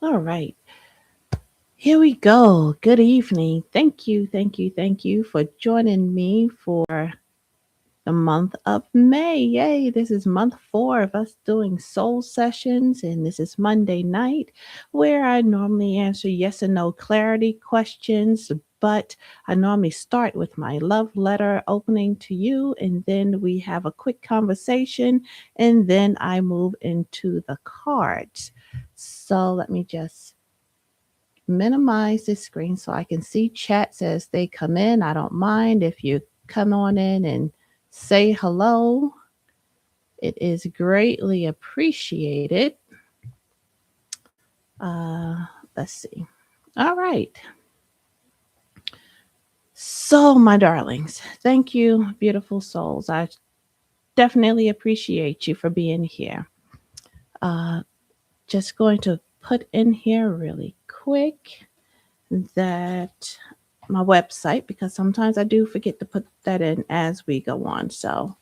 All right. Here we go. Good evening. Thank you for joining me for the month of May. Yay, this is month 4 of us doing soul sessions, and this is Monday night where I normally answer yes and no clarity questions. But I normally start with my love letter opening to you, and then we have a quick conversation, and then I move into the cards. So let me just minimize this screen so I can see chats as they come in. I don't mind if you come on in and say hello. It is greatly appreciated. Let's see. All right. So, my darlings, thank you, beautiful souls. I definitely appreciate you for being here. Uh, just going to put in here really quick that my website, because sometimes I do forget to put that in as we go on. So,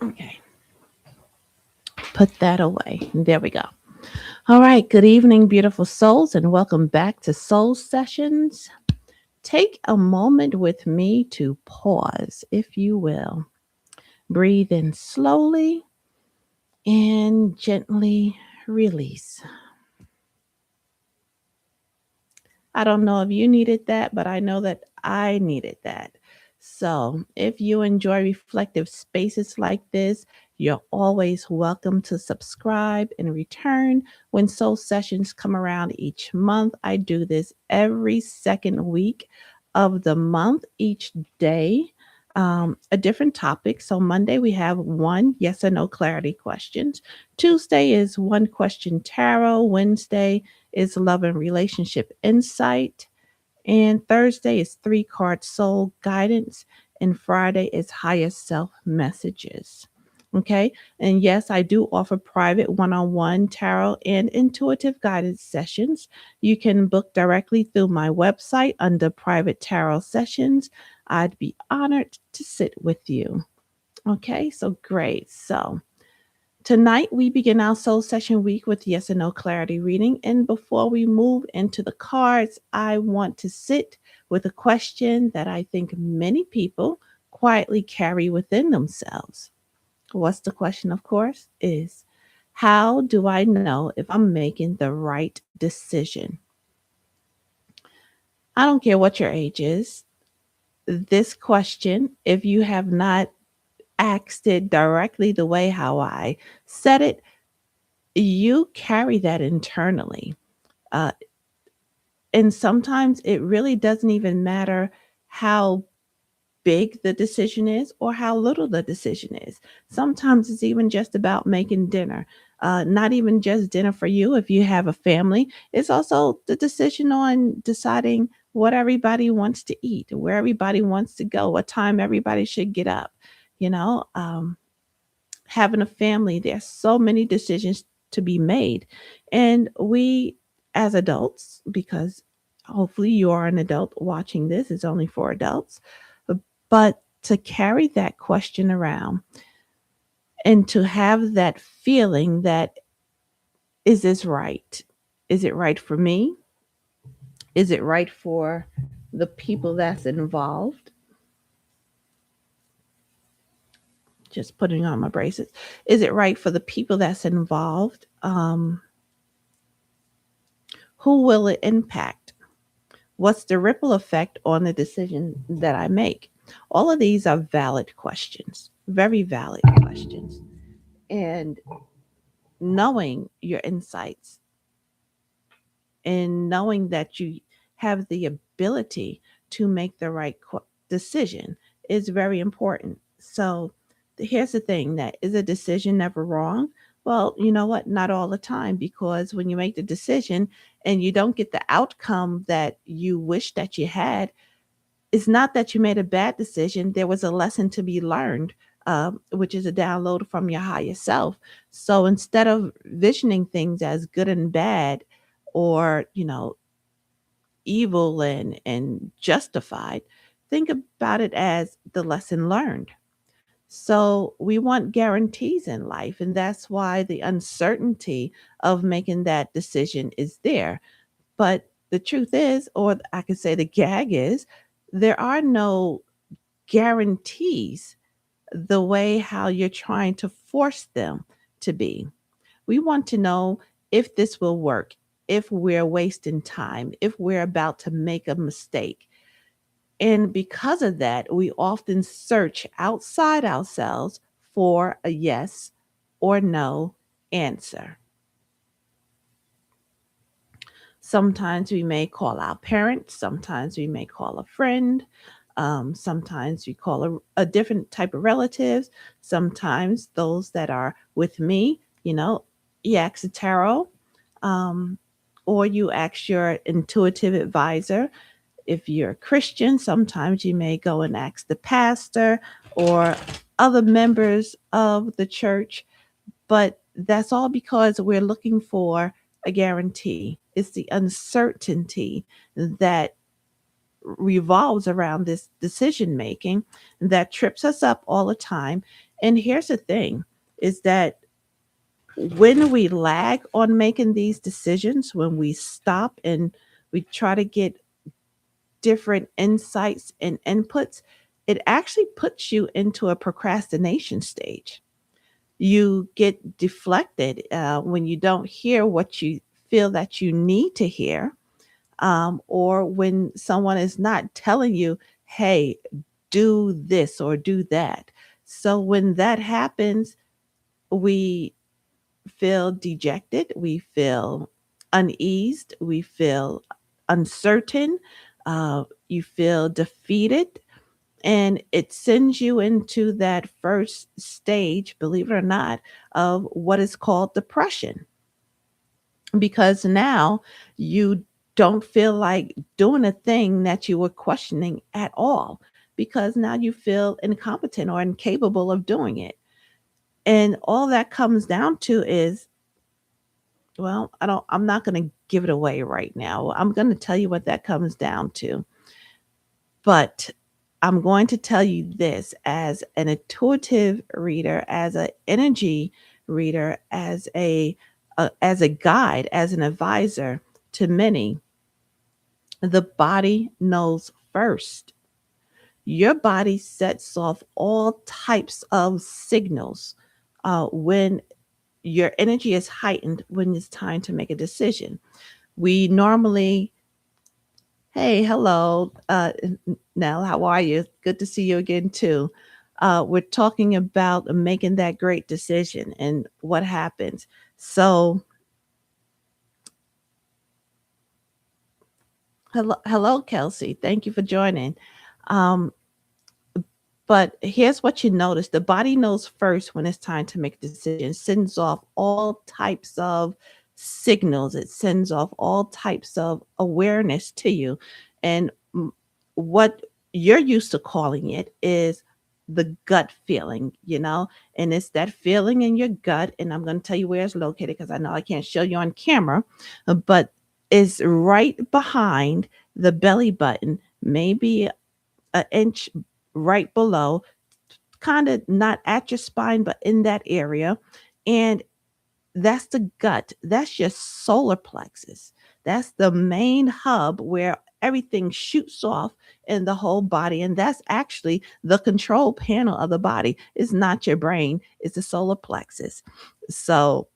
okay, put that away. There we go. All right. Good evening, beautiful souls, and welcome back to Soul Sessions. Take a moment with me to pause, if you will. Breathe in slowly and gently release. I don't know if you needed that, but I know that I needed that. So, if you enjoy reflective spaces like this, you're always welcome to subscribe and return when soul sessions come around each month. I do this every second week of the month, each day. A different topic. So, Monday we have one yes or no clarity questions. Tuesday is one question tarot. Wednesday is love and relationship insight. And Thursday is 3 card soul guidance. And Friday is higher self messages. Okay. And yes, I do offer private one on one tarot and intuitive guidance sessions. You can book directly through my website under private tarot sessions. I'd be honored to sit with you. Okay. So great. So, tonight, we begin our soul session week with yes and no clarity reading. And before we move into the cards, I want to sit with a question that I think many people quietly carry within themselves. What's the question, of course, is how do I know if I'm making the right decision? I don't care what your age is. This question, if you have not asked it directly the way how I said it, you carry that internally. Uh, and sometimes it really doesn't even matter how big the decision is or how little the decision is. Sometimes it's even just about making dinner. Not even just dinner for you if you have a family. It's also the decision on deciding what everybody wants to eat, where everybody wants to go, what time everybody should get up. You know, having a family, there's so many decisions to be made. And we, as adults, because hopefully you are an adult watching this, it's only for adults, but to carry that question around and to have that feeling that, is this right? Is it right for me? Is it right for the people that's involved? Just putting on my braces. Is it right for the people that's involved? Who will it impact? What's the ripple effect on the decision that I make? All of these are valid questions, very valid questions. And knowing your insights and knowing that you have the ability to make the right decision is very important. So here's the thing, that is a decision never wrong? Well, you know what? Not all the time, because when you make the decision and you don't get the outcome that you wish that you had, it's not that you made a bad decision. There was a lesson to be learned, which is a download from your higher self. So instead of visioning things as good and bad, or evil and justified, think about it as the lesson learned. So we want guarantees in life, and that's why the uncertainty of making that decision is there. But the truth is, or I could say the gag is, there are no guarantees the way how you're trying to force them to be. We want to know if this will work, if we're wasting time, if we're about to make a mistake. And because of that, we often search outside ourselves for a yes or no answer. Sometimes we may call our parents, sometimes we may call a friend, sometimes we call a different type of relatives, sometimes those that are with me, you ask a tarot, um, or you ask your intuitive advisor. If you're a Christian, sometimes you may go and ask the pastor or other members of the church, but that's all because we're looking for a guarantee. It's the uncertainty that revolves around this decision making that trips us up all the time. And here's the thing is that when we lag on making these decisions, when we stop and we try to get different insights and inputs, it actually puts you into a procrastination stage. You get deflected when you don't hear what you feel that you need to hear, or when someone is not telling you, hey, do this or do that. So when that happens, we feel dejected, we feel uneased, we feel uncertain, you feel defeated, and it sends you into that first stage, believe it or not, of what is called depression. Because now you don't feel like doing a thing that you were questioning at all, because now you feel incompetent or incapable of doing it. And all that comes down to is, well, I'm not going to give it away right now. I'm going to tell you what that comes down to. But I'm going to tell you this as an intuitive reader, as an energy reader, as a guide, as an advisor to many, the body knows first. Your body sets off all types of signals when your energy is heightened when it's time to make a decision. We normally, hey, hello, Nell, how are you? Good to see you again, too. We're talking about making that great decision and what happens. So, hello, Kelsey. Thank you for joining. Um, But here's what you notice: the body knows first when it's time to make a decision, sends off all types of signals, it sends off all types of awareness to you. And what you're used to calling it is the gut feeling. And it's that feeling in your gut. And I'm going to tell you where it's located because I know I can't show you on camera, but it's right behind the belly button, maybe an inch right below, kind of not at your spine, but in that area. And that's the gut. That's your solar plexus. That's the main hub where everything shoots off in the whole body. And that's actually the control panel of the body. It's not your brain, it's the solar plexus. So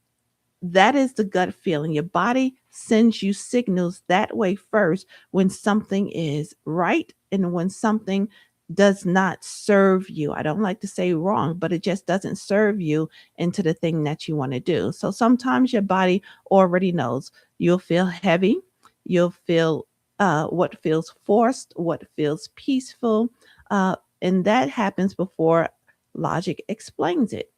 that is the gut feeling. Your body sends you signals that way first when something is right and when something does not serve you. I don't like to say wrong, but it just doesn't serve you into the thing that you want to do. So sometimes your body already knows. You'll feel heavy. You'll feel what feels forced, what feels peaceful. And that happens before logic explains it.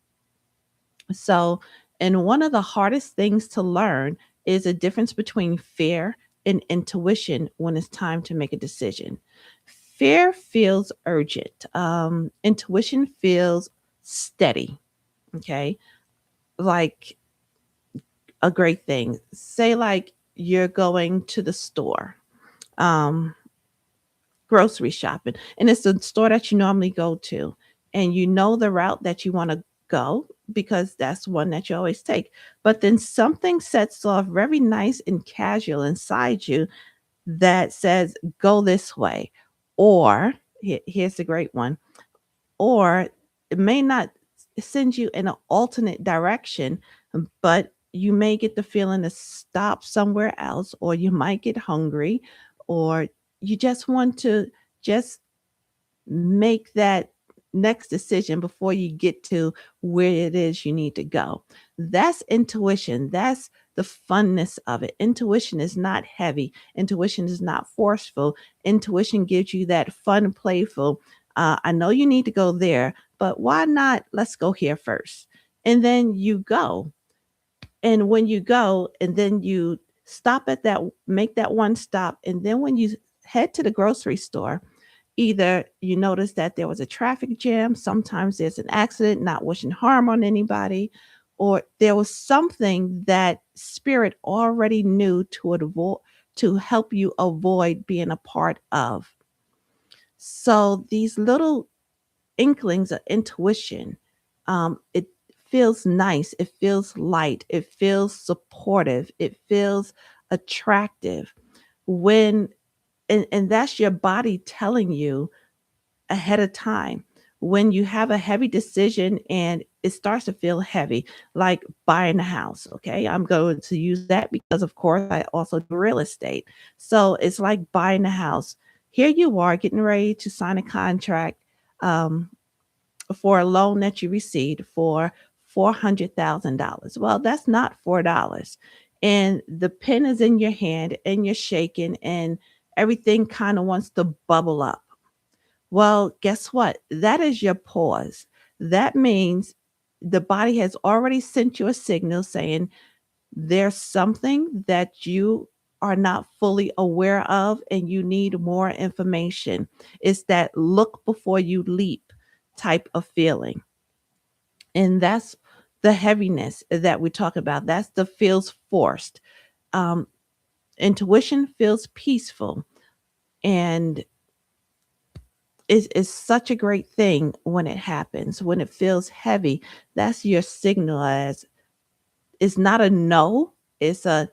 So, and one of the hardest things to learn is a difference between fear and intuition when it's time to make a decision. Fear feels urgent. Intuition feels steady. Okay. Like a great thing. Say, like, you're going to the store. Um, grocery shopping, and it's the store that you normally go to, and you know the route that you want to go because that's one that you always take. But then something sets off very nice and casual inside you that says, go this way. Or here's the great one, or it may not send you in an alternate direction, but you may get the feeling to stop somewhere else, or you might get hungry, or you just want to just make that next decision before you get to where it is you need to go. That's intuition. That's the funness of it. Intuition is not heavy. Intuition is not forceful. Intuition gives you that fun, playful. I know you need to go there, but why not? Let's go here first. And then you go. And when you go, and then you stop at that, make that one stop. And then when you head to the grocery store, either you notice that there was a traffic jam, sometimes there's an accident, not wishing harm on anybody, or there was something that spirit already knew to avoid, to help you avoid being a part of. So these little inklings of intuition, it feels nice, it feels light, it feels supportive, it feels attractive when, and that's your body telling you ahead of time. When you have a heavy decision and it starts to feel heavy, like buying a house. Okay. I'm going to use that because, of course, I also do real estate. So it's like buying a house. Here you are getting ready to sign a contract um, for a loan that you received for $400,000. Well, that's not $4. And the pen is in your hand and you're shaking and everything kind of wants to bubble up. Well, guess what? That is your pause. That means the body has already sent you a signal saying there's something that you are not fully aware of and you need more information. It's that look before you leap type of feeling. And that's the heaviness that we talk about. That's the feels forced. Um, Intuition feels peaceful. And is such a great thing when it happens. When it feels heavy, that's your signal as it's not a no, it's a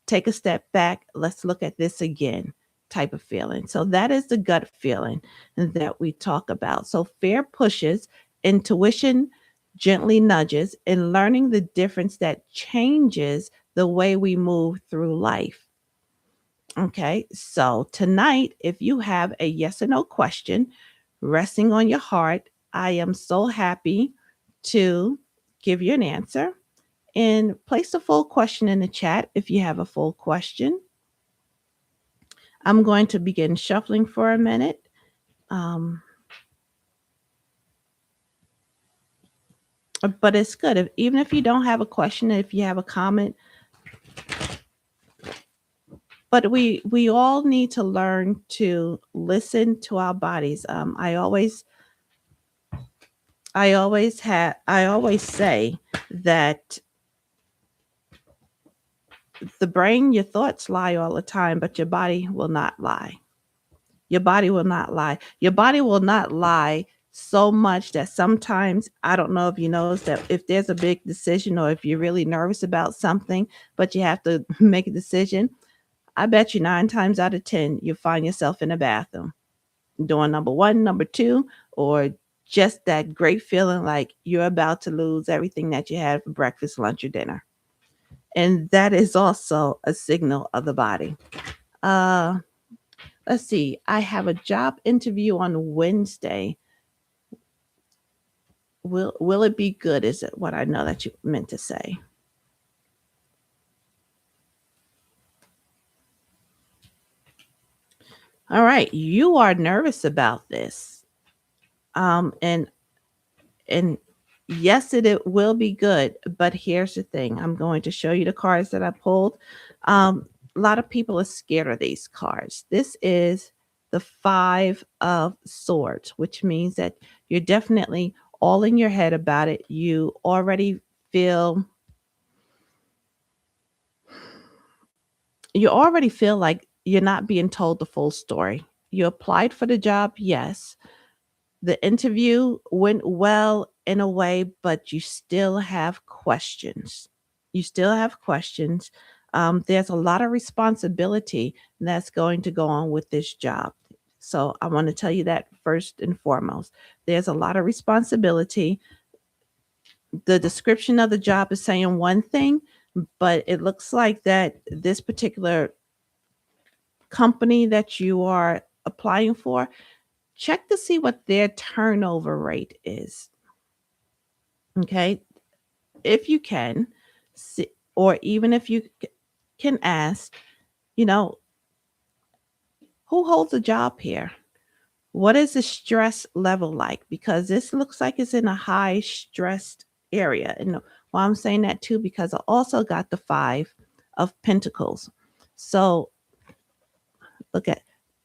take a step back, let's look at this again type of feeling. So that is the gut feeling that we talk about. So fear pushes, intuition gently nudges, and learning the difference that changes the way we move through life. Okay, so tonight, if you have a yes or no question resting on your heart, I am so happy to give you an answer and place a full question in the chat if you have a full question. I'm going to begin shuffling for a minute. Um, but it's good if even if you don't have a question, if you have a comment, but we all need to learn to listen to our bodies. I always say that the brain, your thoughts lie all the time, but your body will not lie. Your body will not lie. Your body will not lie so much that sometimes, I don't know if you notice that if there's a big decision or if you're really nervous about something, but you have to make a decision, I bet you 9 times out of 10, you'll find yourself in the bathroom doing number one, number two, or just that great feeling like you're about to lose everything that you had for breakfast, lunch, or dinner. And that is also a signal of the body. Uh, let's see. I have a job interview on Wednesday. Will it be good? Is it what I know that you meant to say? All right, you are nervous about this. And and yes, it will be good. But here's the thing: I'm going to show you the cards that I pulled. A lot of people are scared of these cards. This is the Five of Swords, which means that you're definitely all in your head about it. You already feel you already feel like you're not being told the full story. You applied for the job, yes. The interview went well in a way, but you still have questions. You still have questions. There's a lot of responsibility that's going to go on with this job. So I want to tell you that first and foremost. There's a lot of responsibility. The description of the job is saying one thing, but it looks like that this particular company that you are applying for, check to see what their turnover rate is. Okay. If you can, or even if you can ask, you know, who holds a job here? What is the stress level like? Because this looks like it's in a high stressed area. And why I'm saying that too, because I also got the Five of Pentacles. So look at,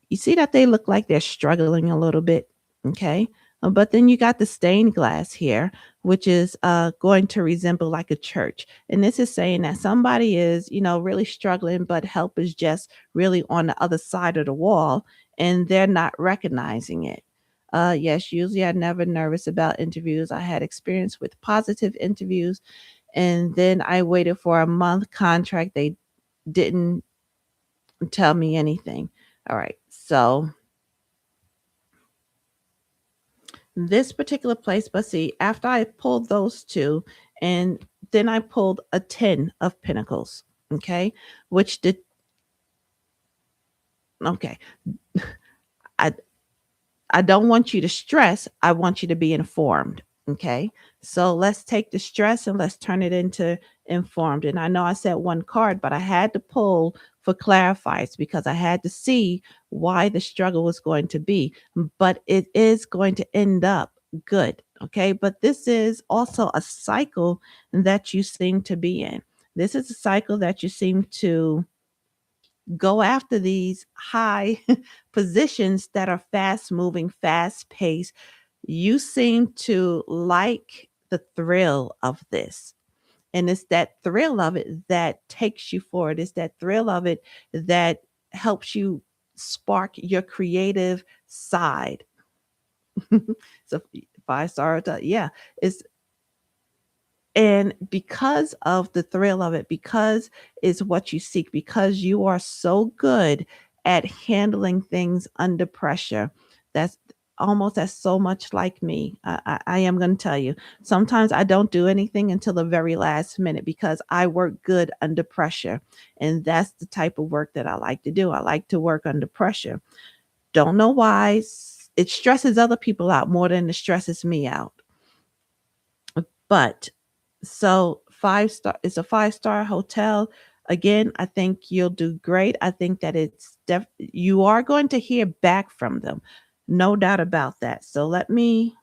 you see that they look like they're struggling a little bit. Okay. But then you got the stained glass here, which is going to resemble like a church. And this is saying that somebody is, really struggling, but help is just really on the other side of the wall and they're not recognizing it. Yes, usually I'm never nervous about interviews. I had experience with positive interviews, and then I waited for a month contract. They didn't tell me anything. All right. So this particular place, but see, after I pulled those two, and then I pulled a 10 of Pentacles. Okay. Which did, okay. I, I don't want you to stress. I want you to be informed. Okay. So let's take the stress and let's turn it into informed. And I know I said one card, but I had to pull for clarifiers because I had to see why the struggle was going to be. But it is going to end up good. Okay. But this is also a cycle that you seem to be in. This is a cycle that you seem to go after these high positions that are fast moving, fast paced. You seem to like the thrill of this. And it's that thrill of it that takes you forward. It's that thrill of it that helps you spark your creative side. So 5 star, yeah, it's, and because of the thrill of it, because it's what you seek, because you are so good at handling things under pressure, that's that's so much like me. I am going to tell you, sometimes I don't do anything until the very last minute because I work good under pressure. And that's the type of work that I like to do. I like to work under pressure. Don't know why. It stresses other people out more than it stresses me out. But so 5 star, it's a 5 star hotel. Again, I think you'll do great. I think that you are going to hear back from them. No doubt about that. So let me,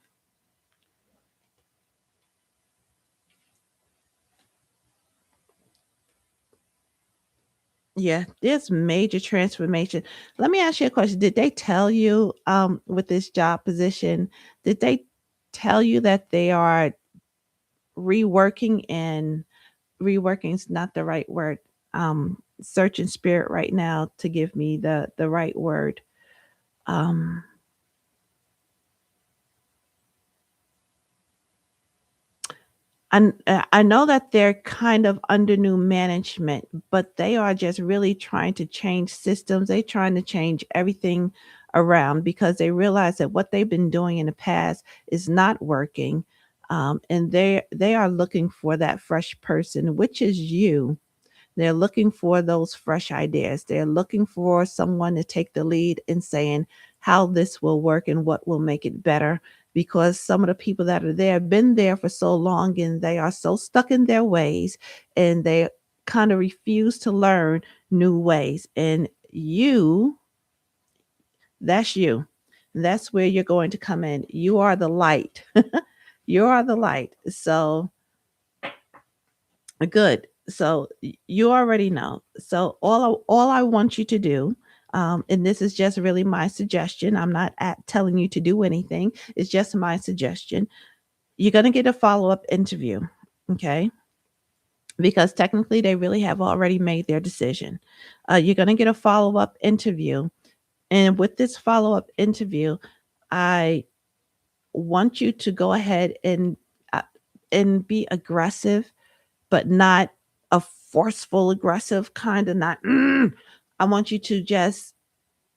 yeah, there's major transformation. Let me ask you a question. Did they tell you with this job position, did they tell you that they are reworking, and reworking is not the right word. Searching spirit right now to give me the right word. Um, I know that they're kind of under new management, but they are just really trying to change systems. They're trying to change everything around because they realize that what they've been doing in the past is not working. And they are looking for that fresh person, which is you. They're looking for those fresh ideas. They're looking for someone to take the lead in saying how this will work and what will make it better. Because some of the people that are there have been there for so long and they are so stuck in their ways and they kind of refuse to learn new ways. And that's you. That's where you're going to come in. You are the light. You are the light. So good. So you already know. So all I want you to do, and this is just really my suggestion. I'm not telling you to do anything. It's just my suggestion. You're going to get a follow up interview, okay? Because technically they really have already made their decision. You're going to get a follow up interview, And with this follow up interview, I want you to go ahead uh, and be aggressive, but not a forceful aggressive kind of not. I want you to just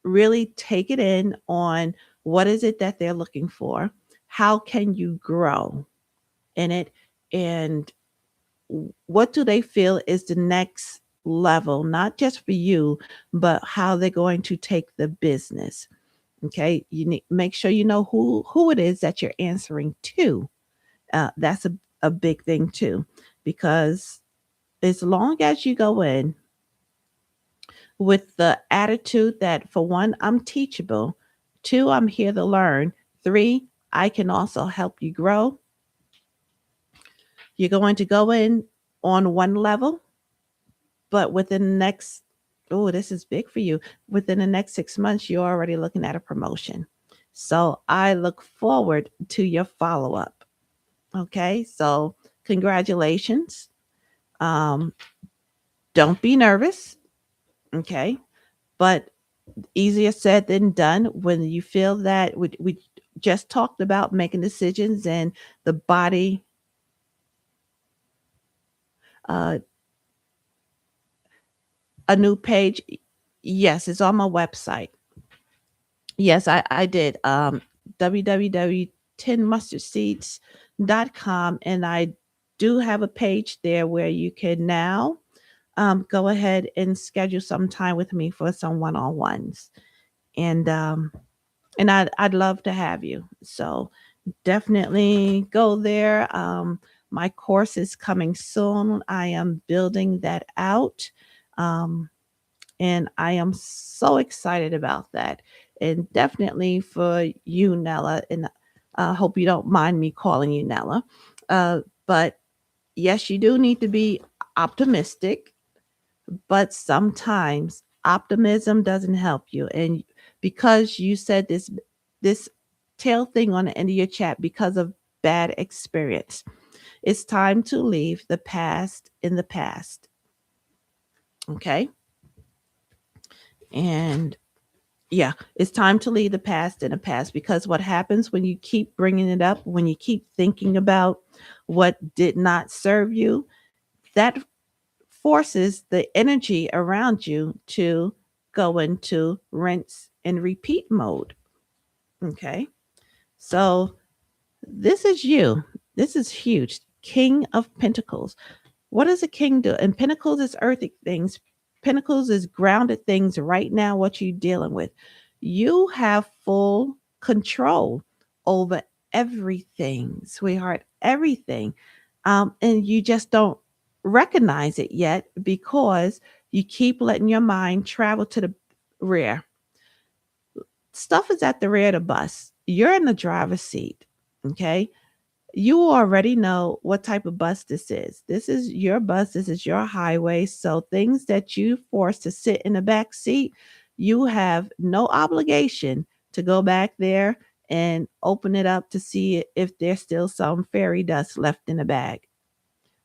really take it in on what is it that they're looking for, how can you grow in it, and what do they feel is the next level, not just for you, but how they're going to take the business. Okay, you need make sure you know who it is that you're answering to. That's a big thing too, because as long as you go in with the attitude that, for one, I'm teachable, two, I'm here to learn, three, I can also help you grow, you're going to go in on one level, but within the next, oh, this is big for you. Within the next 6 months, you're already looking at a promotion. So I look forward to your follow up. Okay. So congratulations. Um, don't be nervous. Okay. But easier said than done when you feel that we just talked about making decisions and the body, uh, a new page. Yes, it's on my website. Yes, I did. www.10mustardseeds.com. And I do have a page there where you can now go ahead and schedule some time with me for some one-on-ones. And I'd love to have you. So definitely go there. My course is coming soon. I am building that out. Um, and I am so excited about that. And definitely for you, Nella, and I hope you don't mind me calling you Nella. But yes, you do need to be optimistic, but sometimes optimism doesn't help you. And because you said this tail thing on the end of your chat because of bad experience, it's time to leave the past in the past. Okay? And yeah, it's time to leave the past in the past, because what happens when you keep bringing it up, when you keep thinking about what did not serve you, that forces the energy around you to go into rinse and repeat mode. Okay. So this is you. This is huge. King of Pentacles. What does a king do? And Pentacles is earthly things. Pentacles is grounded things right now, what you're dealing with. You have full control over everything, sweetheart, everything. And you just don't recognize it yet because you keep letting your mind travel to the rear. Stuff is at the rear of the bus. You're in the driver's seat. Okay. You already know what type of bus this is. This is your bus. This is your highway. So things that you forced to sit in the back seat, you have no obligation to go back there and open it up to see if there's still some fairy dust left in the bag.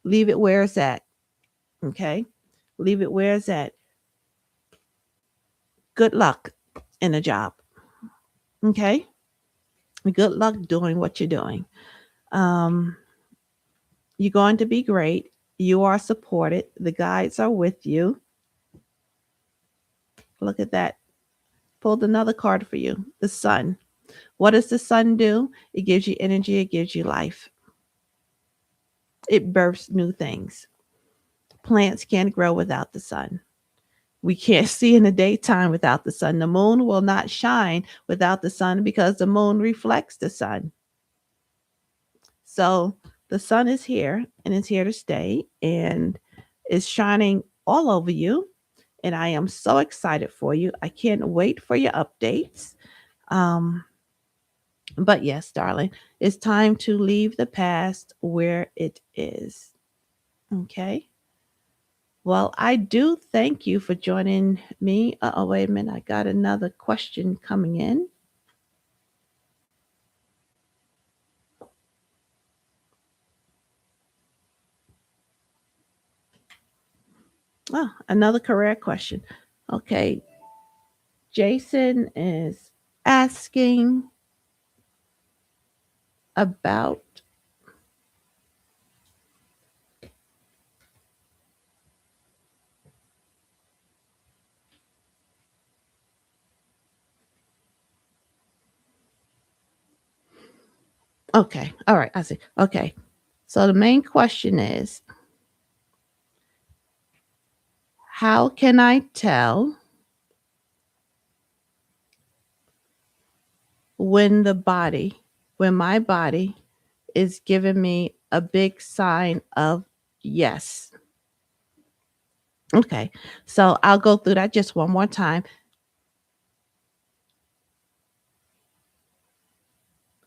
Leave it where it's at. Okay? Leave it where it's at. Good luck in the job. Okay? Good luck doing what you're doing. Um, you're going to be great. You are supported. The guides are with you. Look at that. Pulled another card for you. The sun. What does the sun do? It gives you energy. It gives you life. It births new things. Plants can't grow without the sun. We can't see in the daytime without the sun. The moon will not shine without the sun because the moon reflects the sun. So the sun is here and it's here to stay and is shining all over you. And I am so excited for you. I can't wait for your updates. Um, but yes, darling, it's time to leave the past where it is. Okay. Well, I do thank you for joining me. Oh, wait a minute. I got another question coming in. Oh, another career question. Okay. Jason is asking about, okay, all right, I see. Okay. So the main question is, how can I tell when when my body is giving me a big sign of yes? Okay. So I'll go through that just one more time.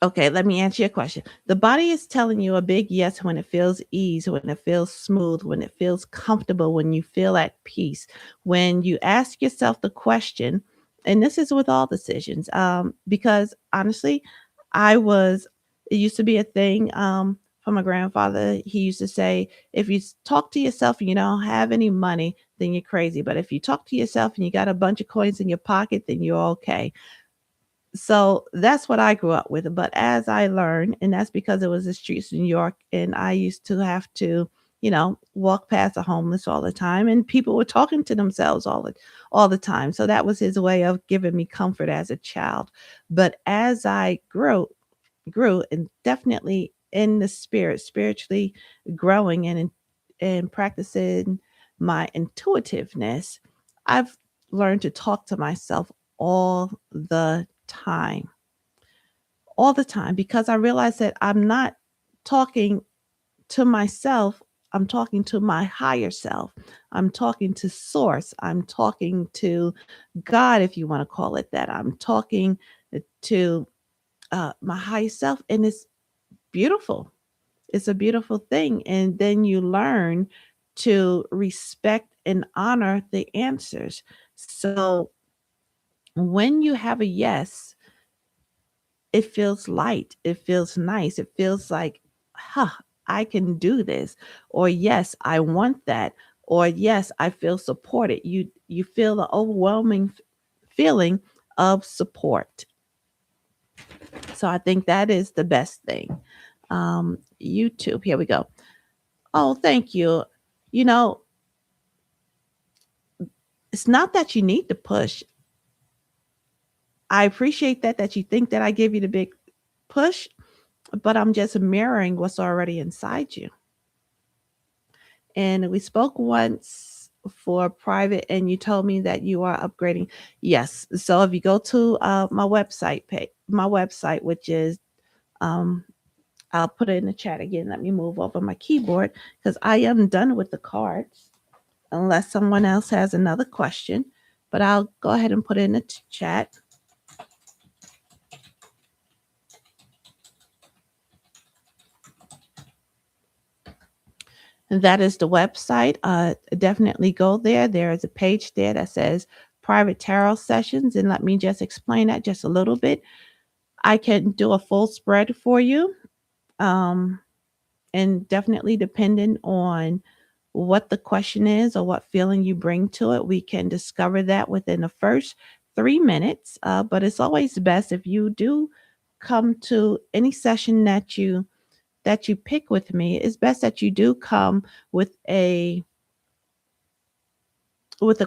Okay, let me answer your question. The body is telling you a big yes when it feels ease, when it feels smooth, when it feels comfortable, when you feel at peace. When you ask yourself the question, and this is with all decisions, because honestly, it used to be a thing from my grandfather. He used to say, if you talk to yourself and you don't have any money, then you're crazy. But if you talk to yourself and you got a bunch of coins in your pocket, then you're okay. So that's what I grew up with. But as I learned, and that's because it was the streets of New York, and I used to have to, walk past the homeless all the time, and people were talking to themselves all the time. So that was his way of giving me comfort as a child. But as I grew, and definitely in the spirit, spiritually growing and practicing my intuitiveness, I've learned to talk to myself all the time, all the time, because I realize that I'm not talking to myself. I'm talking to my higher self. I'm talking to source. I'm talking to God, if you want to call it that. I'm talking to my higher self. And it's beautiful. It's a beautiful thing. And then you learn to respect and honor the answers. So when you have a yes, it feels light. It feels nice. It feels like, huh, I can do this. Or yes, I want that. Or yes, I feel supported. You feel the overwhelming feeling of support. So I think that is the best thing. YouTube, here we go. Oh, thank you. You know, it's not that you need to push. I appreciate that you think that I give you the big push, but I'm just mirroring what's already inside you. And we spoke once for private, and you told me that you are upgrading. Yes. So if you go to my website, which is, um, I'll put it in the chat again. Let me move over my keyboard because I am done with the cards, unless someone else has another question. But I'll go ahead and put it in the chat. And that is the website. Definitely go there. There is a page there that says private tarot sessions. And let me just explain that just a little bit. I can do a full spread for you. Um, and definitely depending on what the question is or what feeling you bring to it, we can discover that within the first 3 minutes. But it's always best if you do come to any session that you pick with me, it's best that you do come with a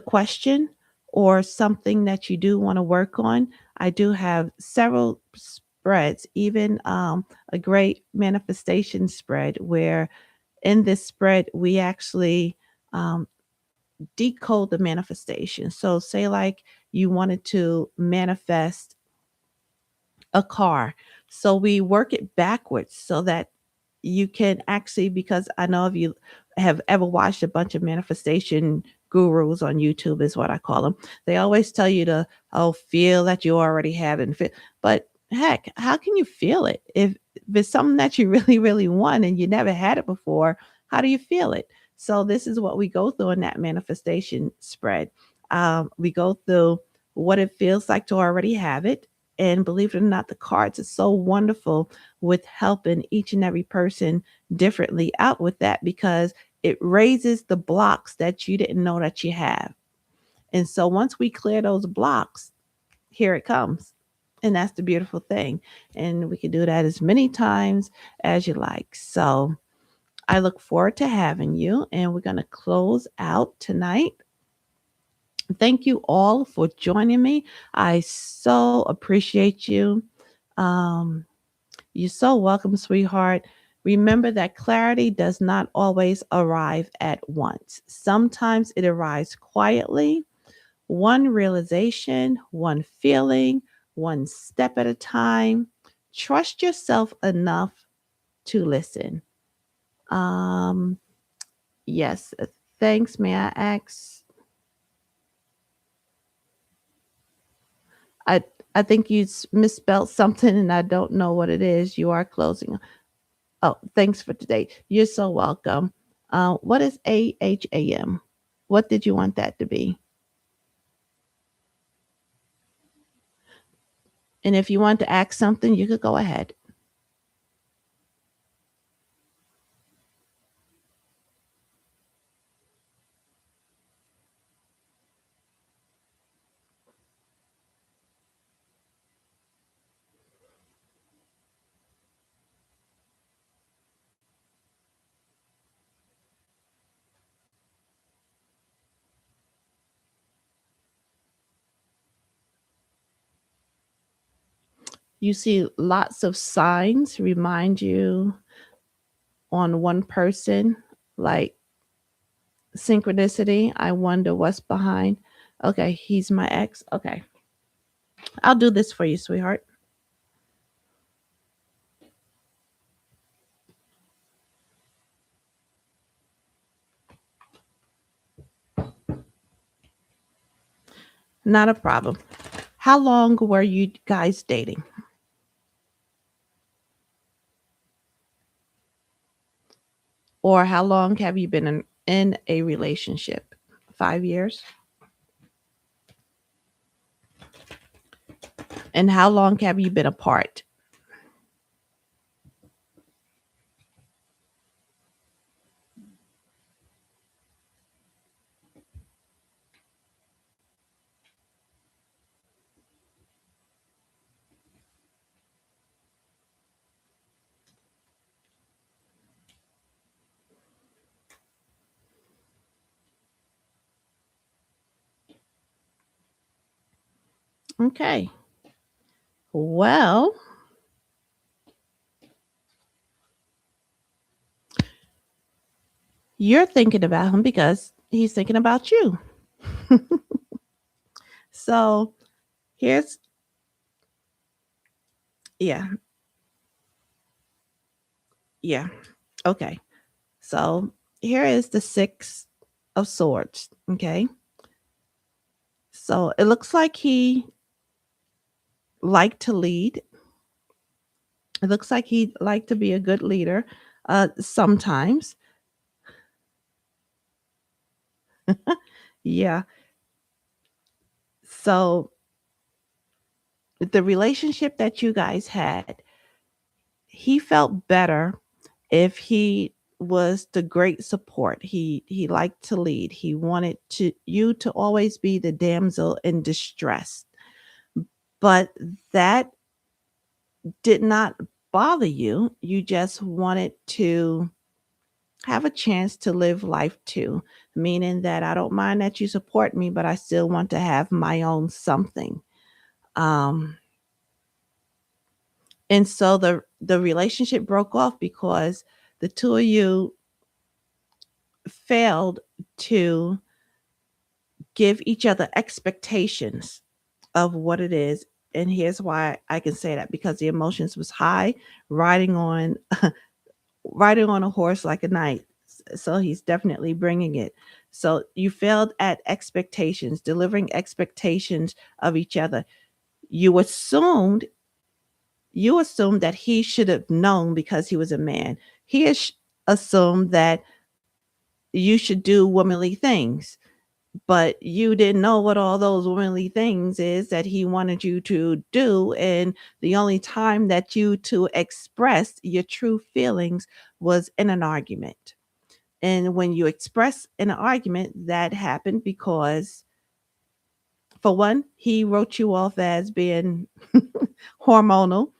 question or something that you do want to work on. I do have several spreads, even a great manifestation spread, where in this spread we actually um, decode the manifestation. So, say like you wanted to manifest a car. So we work it backwards so that you can actually, because I know if you have ever watched a bunch of manifestation gurus on YouTube, is what I call them. They always tell you to, feel that you already have it. But heck, how can you feel it? If it's something that you really, really want and you never had it before, how do you feel it? So this is what we go through in that manifestation spread. We go through what it feels like to already have it, and believe it or not, the cards are so wonderful with helping each and every person differently out with that, because it raises the blocks that you didn't know that you have. And so once we clear those blocks, here it comes. And that's the beautiful thing. And we can do that as many times as you like. So I look forward to having you. And we're going to close out tonight. Thank you all for joining me. I so appreciate you. Um, you're so welcome, sweetheart. Remember that clarity does not always arrive at once. Sometimes it arrives quietly, one realization, one feeling, one step at a time. Trust yourself enough to listen. Um, yes, thanks. May I ask? I I think you misspelled something and I don't know what it is. You are closing. Oh, thanks for today. You're so welcome. What is AHAM? What did you want that to be? And if you want to ask something, you could go ahead. You see lots of signs remind you on one person, like synchronicity. I wonder what's behind. Okay, he's my ex. Okay, I'll do this for you, sweetheart. Not a problem. How long were you guys dating? Or how long have you been in a relationship? 5 years? And how long have you been apart? Okay. Well, you're thinking about him because he's thinking about you. So here's, yeah, yeah. Okay. So here is the Six of Swords. Okay. So it looks like he liked to lead. It looks like he liked to be a good leader sometimes. Yeah. So the relationship that you guys had, he felt better if he was the great support. He liked to lead. He wanted to you to always be the damsel in distress. But that did not bother you. You just wanted to have a chance to live life too, meaning that I don't mind that you support me, but I still want to have my own something. Um, and so the relationship broke off because the two of you failed to give each other expectations of what it is. And here's why I can say that, because the emotions was high, riding on riding on a horse like a knight. So he's definitely bringing it. So you failed at expectations, delivering expectations of each other. You assumed you assumed that he should have known because he was a man. Assumed that you should do womanly things, but you didn't know what all those womanly things is that he wanted you to do. And the only time that you to express your true feelings was in an argument. And when you express in an argument, that happened because For one, he wrote you off as being hormonal.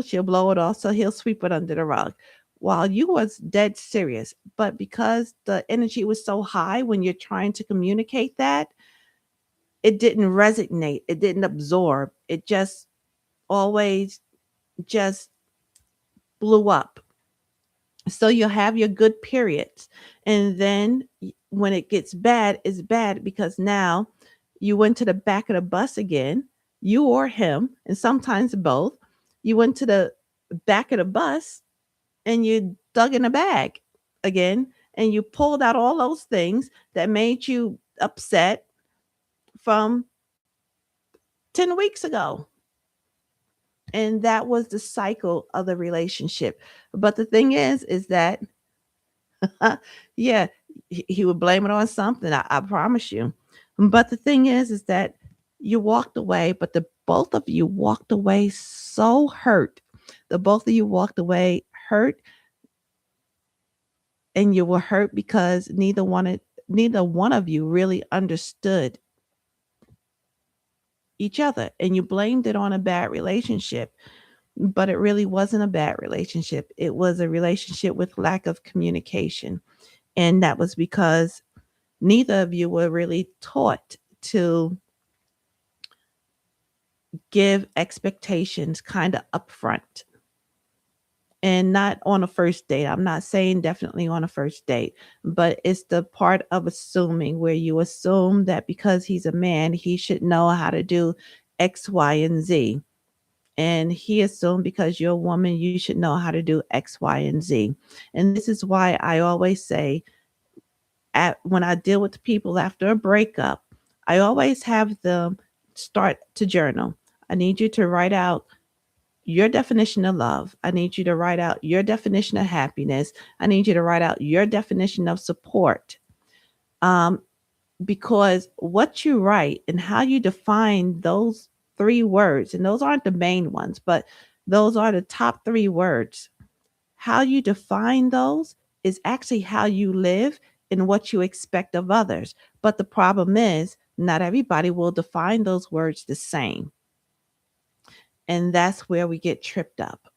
She'll blow it off, so he'll sweep it under the rug. While you was dead serious, but because the energy was so high when you're trying to communicate that, it didn't resonate, it didn't absorb, it just always just blew up. So you'll have your good periods. And then when it gets bad, it's bad because now you went to the back of the bus again, you or him, and sometimes both. You went to the back of the bus and you dug in a bag again and you pulled out all those things that made you upset from 10 weeks ago. And that was the cycle of the relationship. But the thing is that yeah, he would blame it on something. I promise you. But the thing is that you walked away, but the both of you walked away so hurt. The both of you walked away hurt, and you were hurt because neither one of you really understood each other, and you blamed it on a bad relationship. But it really wasn't a bad relationship. It was a relationship with lack of communication. And that was because neither of you were really taught to give expectations kind of upfront, and not on a first date. I'm not saying definitely on a first date, but it's the part of assuming where you assume that because he's a man, he should know how to do X, Y, and Z. And he assumed because you're a woman, you should know how to do X, Y, and Z. And this is why I always say, when I deal with people after a breakup, I always have them start to journal. I need you to write out your definition of love. I need you to write out your definition of happiness. I need you to write out your definition of support. Um, because what you write and how you define those three words, and those aren't the main ones, but those are the top three words. How you define those is actually how you live and what you expect of others. But the problem is, not everybody will define those words the same. And that's where we get tripped up.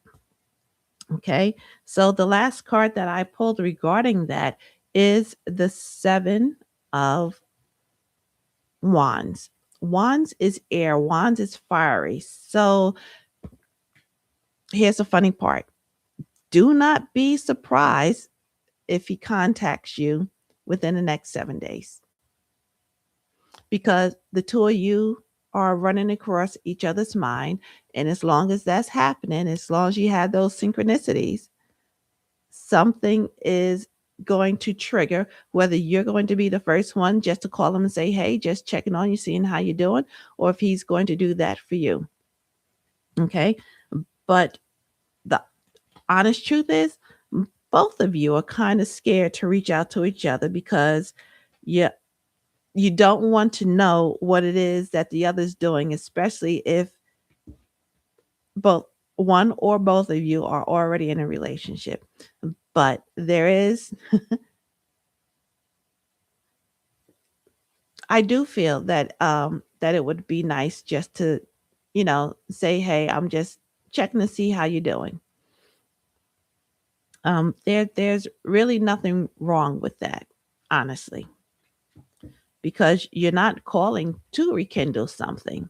Okay. So the last card that I pulled regarding that is the Seven of Wands. Wands is air, Wands is fiery. So here's the funny part: do not be surprised if he contacts you within the next 7 days, because the two of you are running across each other's mind. And as long as that's happening, as long as you have those synchronicities, something is going to trigger, whether you're going to be the first one just to call him and say, hey, just checking on you, seeing how you're doing, or if he's going to do that for you. Okay. But the honest truth is, both of you are kind of scared to reach out to each other because you you don't want to know what it is that the other's doing, especially if both one or both of you are already in a relationship. But there is, I do feel that it would be nice just to, say, hey, I'm just checking to see how you're doing. There's really nothing wrong with that, honestly, because you're not calling to rekindle something.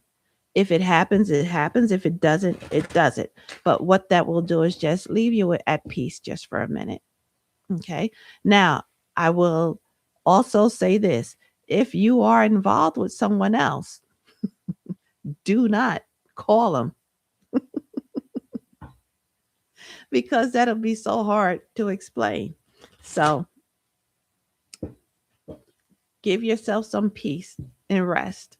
If it happens, it happens. If it doesn't, it doesn't. But what that will do is just leave you at peace just for a minute. Okay. Now, I will also say this: if you are involved with someone else, do not call them, because that'll be so hard to explain. So give yourself some peace and rest.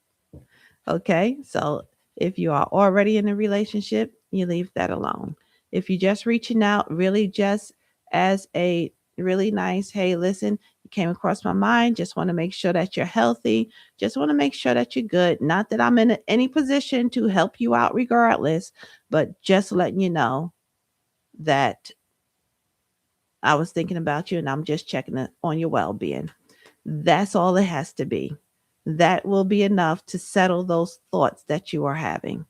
Okay. So if you are already in a relationship, you leave that alone. If you're just reaching out, really just as a really nice, hey, listen, you came across my mind, just want to make sure that you're healthy, just want to make sure that you're good. Not that I'm in any position to help you out regardless, but just letting you know that I was thinking about you and I'm just checking on your well being. That's all it has to be. That will be enough to settle those thoughts that you are having.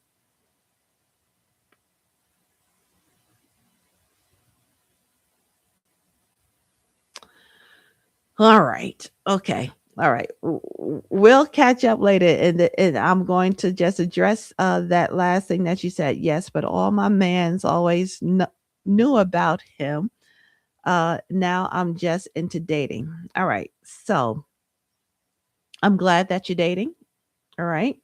All right. Okay. All right. We'll catch up later, and I'm going to just address that last thing that you said. Yes, but all my mans always knew about him. Now I'm just into dating. All right. So I'm glad that you're dating. All right.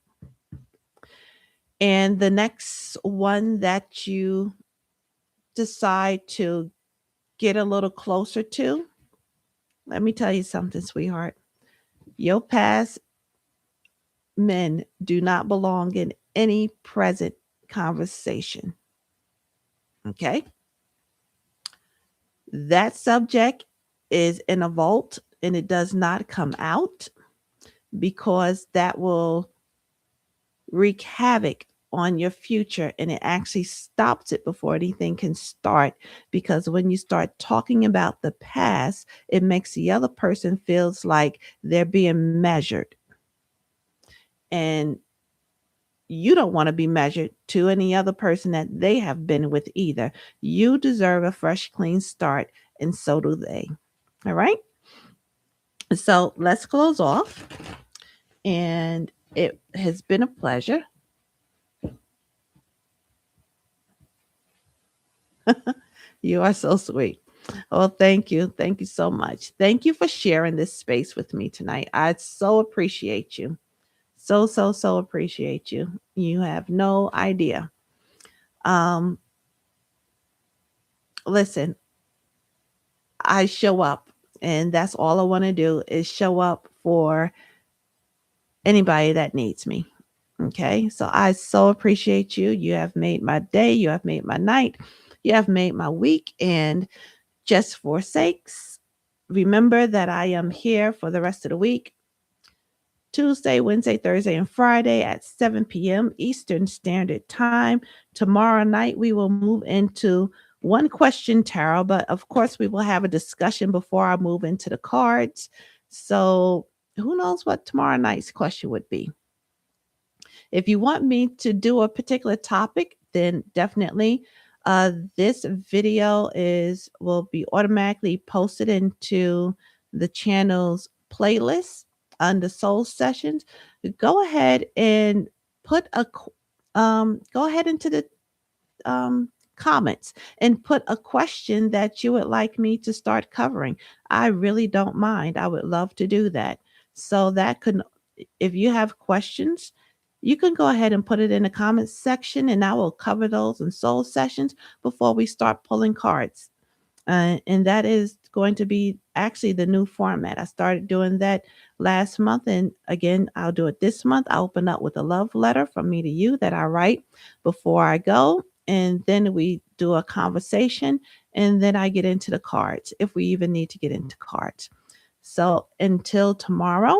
And the next one that you decide to get a little closer to, let me tell you something, sweetheart. Your past men do not belong in any present conversation. Okay? That subject is in a vault and it does not come out because that will wreak havoc on your future, and it actually stops it before anything can start, because when you start talking about the past, it makes the other person feels like they're being measured, and you don't want to be measured to any other person that they have been with either. You deserve a fresh, clean start, and so do they. All right. So let's close off. And it has been a pleasure. You are so sweet. Oh, thank you. Thank you so much. Thank you for sharing this space with me tonight. I so appreciate you. So, so, so appreciate you. You have no idea. Um, Listen, I show up, and that's all I want to do is show up for anybody that needs me. Okay. So I so appreciate you. You have made my day. You have made my night. You have made my week. And just for sakes, remember that I am here for the rest of the week, Tuesday, Wednesday, Thursday, and Friday at 7 p.m. Eastern Standard Time. Tomorrow night, we will move into one question tarot, but of course, we will have a discussion before I move into the cards. So, who knows what tomorrow night's question would be? If you want me to do a particular topic, then definitely this video is will be automatically posted into the channel's playlist under soul sessions. Go ahead and put a go ahead into the comments and put a question that you would like me to start covering. I really don't mind. I would love to do that. So that could, if you have questions, you can go ahead and put it in the comments section, and I will cover those in soul sessions before we start pulling cards. And that is going to be actually the new format. I started doing that last month, and again, I'll do it this month. I open up with a love letter from me to you that I write before I go, and then we do a conversation, and then I get into the cards if we even need to get into cards. So until tomorrow,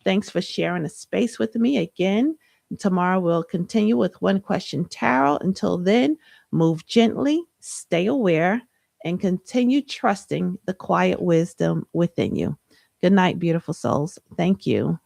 thanks for sharing a space with me again. Tomorrow we'll continue with One Question Tarot. Until then, move gently, stay aware, and continue trusting the quiet wisdom within you. Good night, beautiful souls. Thank you.